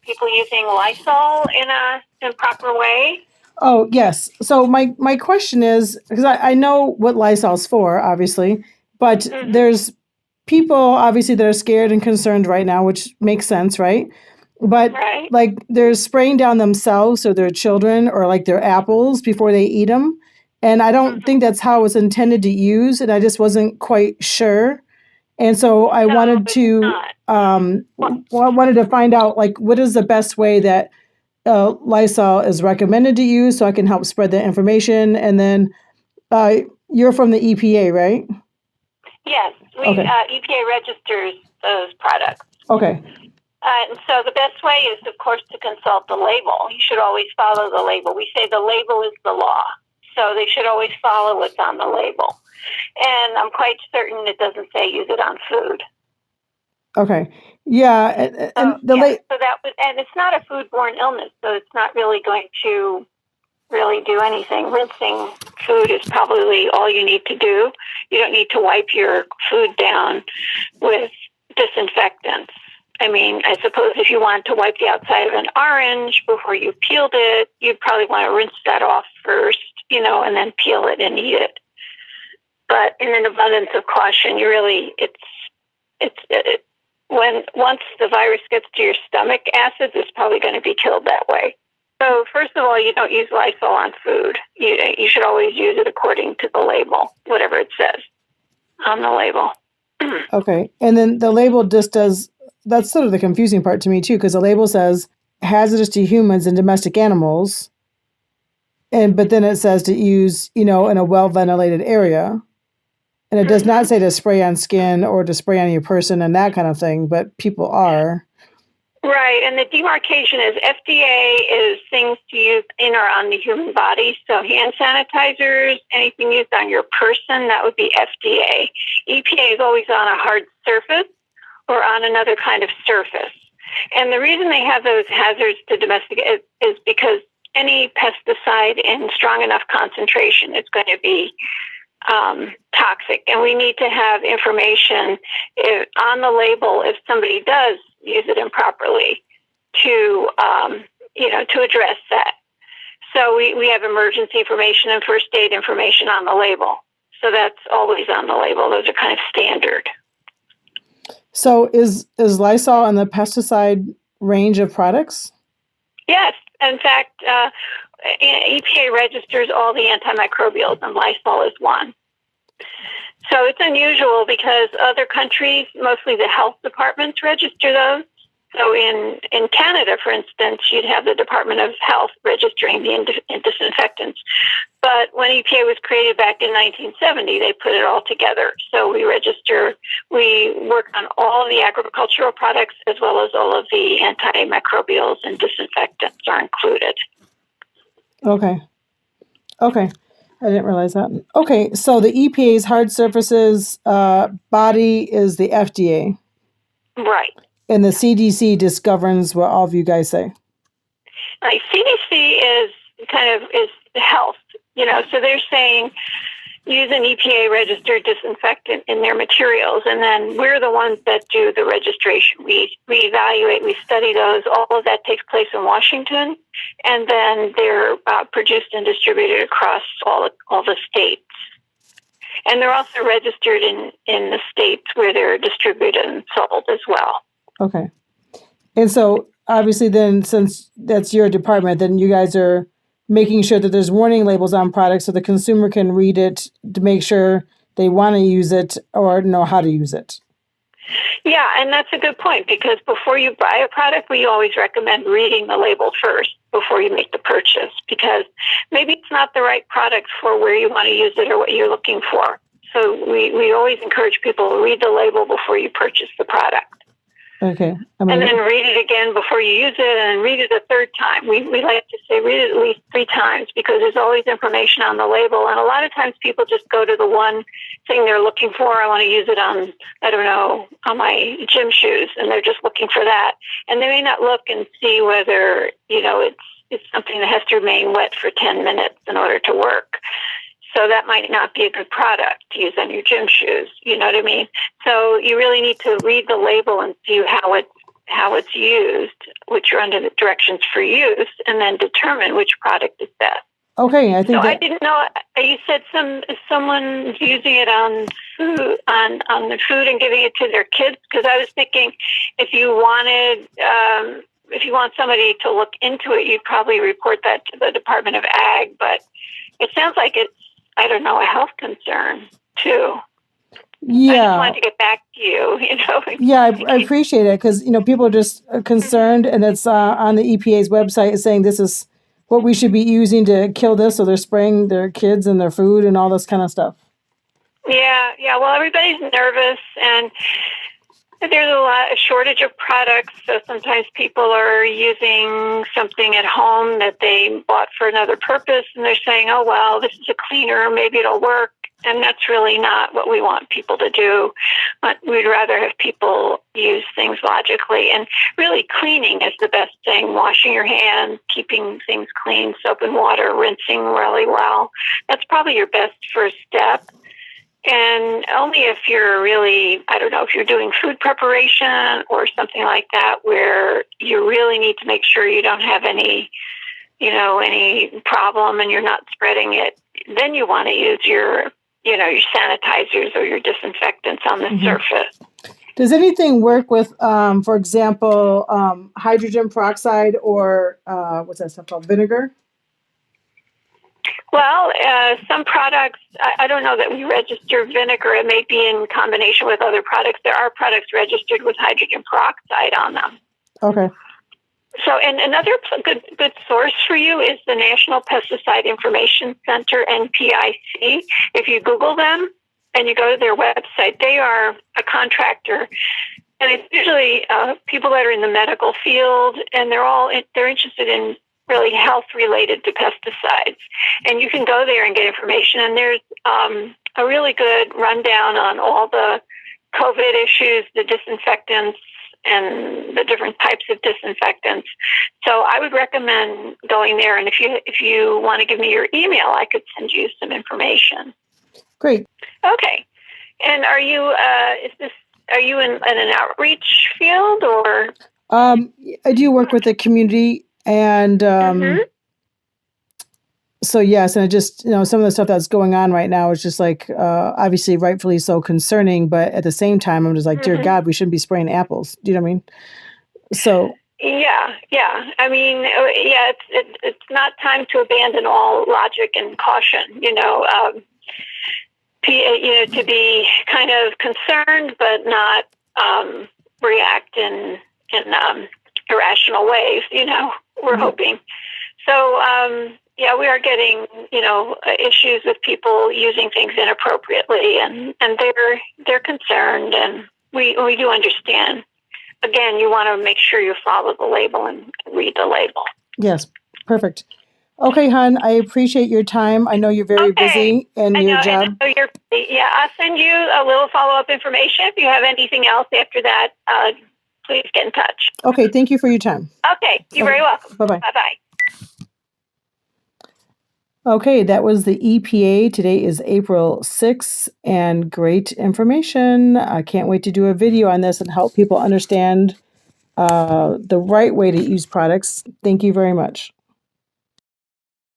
people using Lysol in a improper way. Oh, yes. So my question is, because I know what Lysol's for, obviously, but there's people obviously that are scared and concerned right now, which makes sense, right? But Right. like they're spraying down themselves or their children or like their apples before they eat them. And I don't think that's how it's intended to use. And I just wasn't quite sure. And so I No, wanted it's to not. wanted to find out like what is the best way that Lysol is recommended to use so I can help spread the information. And then you're from the EPA, right? Yes, Okay. EPA registers those products. Okay. And so the best way is, of course, to consult the label. You should always follow the label. We say the label is the law. So they should always follow what's on the label. And I'm quite certain it doesn't say use it on food. Okay. Yeah. And and it's not a foodborne illness, so it's not really going to really do anything. Rinsing food is probably all you need to do. You don't need to wipe your food down with disinfectants. I mean, I suppose if you wanted to wipe the outside of an orange before you peeled it, you'd probably want to rinse that off first, and then peel it and eat it. But in an abundance of caution, once the virus gets to your stomach acid, it's probably going to be killed that way. So first of all, you don't use Lysol on food. You should always use it according to the label, whatever it says on the label. Okay. And then the label just does, that's sort of the confusing part to me too, because the label says hazardous to humans and domestic animals. But then it says to use, in a well-ventilated area. And it does not say to spray on skin or to spray on your person and that kind of thing, but people are. Right, and the demarcation is FDA is things to use in or on the human body. So hand sanitizers, anything used on your person, that would be FDA. EPA is always on a hard surface or on another kind of surface. And the reason they have those hazards to domestic is because any pesticide in strong enough concentration is going to be toxic, and we need to have information on the label if somebody does use it improperly to address that. So we have emergency information and first aid information on the label. So that's always on the label. Those are kind of standard. So is Lysol in the pesticide range of products? Yes. In fact, EPA registers all the antimicrobials, and Lysol is one. So it's unusual because other countries, mostly the health departments, register those. So in Canada, for instance, you'd have the Department of Health registering the disinfectants. But when EPA was created back in 1970, they put it all together. So we work on all of the agricultural products as well as all of the antimicrobials, and disinfectants are included. Okay. I didn't realize that. Okay, so the EPA's hard surfaces body is the FDA. Right. And the CDC just governs what all of you guys say. Like CDC is health, so they're saying use an EPA registered disinfectant in their materials, and then we're the ones that do the registration. We evaluate, we study those. All of that takes place in Washington, and then they're produced and distributed across all the states. And they're also registered in the states where they're distributed and sold as well. Okay. And so obviously then, since that's your department, then you guys are making sure that there's warning labels on products so the consumer can read it to make sure they want to use it or know how to use it. Yeah, and that's a good point, because before you buy a product, we always recommend reading the label first before you make the purchase, because maybe it's not the right product for where you want to use it or what you're looking for. So we always encourage people to read the label before you purchase the product. Okay. And then read it again before you use it, and read it a third time. We like to say read it at least 3 times, because there's always information on the label. And a lot of times people just go to the one thing they're looking for. I want to use it on, on my gym shoes, and they're just looking for that. And they may not look and see whether, it's something that has to remain wet for 10 minutes in order to work. So that might not be a good product to use on your gym shoes. You know what I mean? So you really need to read the label and see how it's how it's used, which are under the directions for use, and then determine which product is best. Okay, I think I didn't know. You said someone's using it on food, on the food and giving it to their kids. Because I was thinking, if you want somebody to look into it, you'd probably report that to the Department of Ag. But it sounds like it's, I don't know, a health concern too. Yeah. I just wanted to get back to you. Yeah, I appreciate it because people are just concerned, and it's on the EPA's website saying this is what we should be using to kill this, so they're spraying their kids and their food and all this kind of stuff. Yeah. Well, everybody's nervous, and there's a shortage of products, so sometimes people are using something at home that they bought for another purpose, and they're saying, oh, well, this is a cleaner, maybe it'll work. And that's really not what we want people to do. But we'd rather have people use things logically. And really cleaning is the best thing. Washing your hands, keeping things clean, soap and water, rinsing really well. That's probably your best first step. And only if you're really, I don't know, if you're doing food preparation or something like that, where you really need to make sure you don't have any problem and you're not spreading it, then you want to use your sanitizers or your disinfectants on the surface. Does anything work with, for example, hydrogen peroxide or what's that stuff called, vinegar? Well, some products, I don't know that we register vinegar. It may be in combination with other products. There are products registered with hydrogen peroxide on them. Okay. So, and another good source for you is the National Pesticide Information Center, NPIC. If you Google them and you go to their website, they are a contractor, and it's usually people that are in the medical field, and they're interested in really health related to pesticides. And you can go there and get information, and there's a really good rundown on all the COVID issues, the disinfectants, and the different types of disinfectants. So I would recommend going there. And if you want to give me your email, I could send you some information. Great. Okay. And are you in an outreach field or? I do work with the community, and so yes, and I just some of the stuff that's going on right now is just like obviously rightfully so concerning, but at the same time I'm just like, dear God, we shouldn't be spraying apples. Do you know what I mean? So yeah. I mean, it's not time to abandon all logic and caution. To be kind of concerned, but not react in irrational ways. We're hoping. So. We are getting, issues with people using things inappropriately, and they're concerned, and we do understand. Again, you want to make sure you follow the label and read the label. Yes, perfect. Okay, hon, I appreciate your time. I know you're very busy in your job. I know you're busy. Yeah, I'll send you a little follow-up information. If you have anything else after that, please get in touch. Okay, thank you for your time. Okay, you're very welcome. Bye-bye. Bye-bye. Okay, that was the EPA. Today is April 6th, and great information. I can't wait to do a video on this and help people understand the right way to use products. Thank you very much.